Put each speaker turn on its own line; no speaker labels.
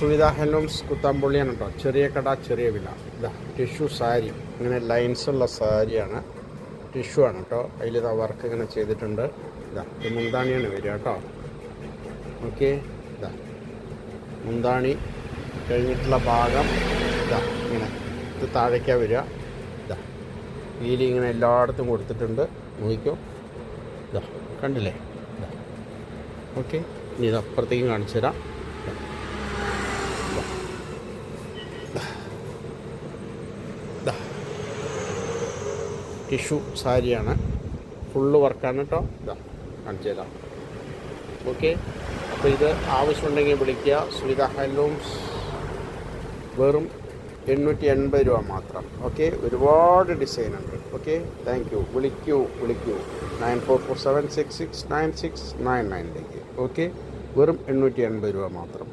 Suvidha handlooms കുത്താമ്പുള്ളിയാണ് കേട്ടോ. ചെറിയ കട ചെറിയ വില. ഇതാ ടിഷ്യൂ സാരി, ഇങ്ങനെ ലൈൻസുള്ള സാരിയാണ്, ടിഷ്യൂ ആണ് കേട്ടോ. അതിലിതാ വർക്ക് ഇങ്ങനെ ചെയ്തിട്ടുണ്ട്. ഇതാ ഇത് മുന്താണിയാണ് വരിക കേട്ടോ. ഓക്കെ, ഇതാ മുന്താണി കഴിഞ്ഞിട്ടുള്ള ഭാഗം ഇതാ ഇങ്ങനെ ഇത് താഴേക്കാണ് വരിക. ഇതാ വീലി ഇങ്ങനെ എല്ലായിടത്തും കൊടുത്തിട്ടുണ്ട്. നോക്കിക്കോ, ഇതാ കണ്ടില്ലേ? ഇതാ ഓക്കെ, ഇനി ഇത് അപ്പുറത്തേക്കും കാണിച്ചു തരാം. ടിഷ്യൂ സാരിയാണ്, ഫുള്ള് വർക്കാണ് കേട്ടോ. ഇതാ കാണിച്ചു തരാം. ഓക്കെ, അപ്പോൾ ഇത് ആവശ്യമുണ്ടെങ്കിൽ വിളിക്കുക. സുവിധ ഹാൻഡ്ലൂംസ് വെറും 880 രൂപ മാത്രം. ഓക്കെ, ഒരുപാട് ഡിസൈനുണ്ട്. Okay, thank you. വിളിക്കൂ 9447669699 ഓക്കെ, വെറും 880 രൂപ മാത്രം.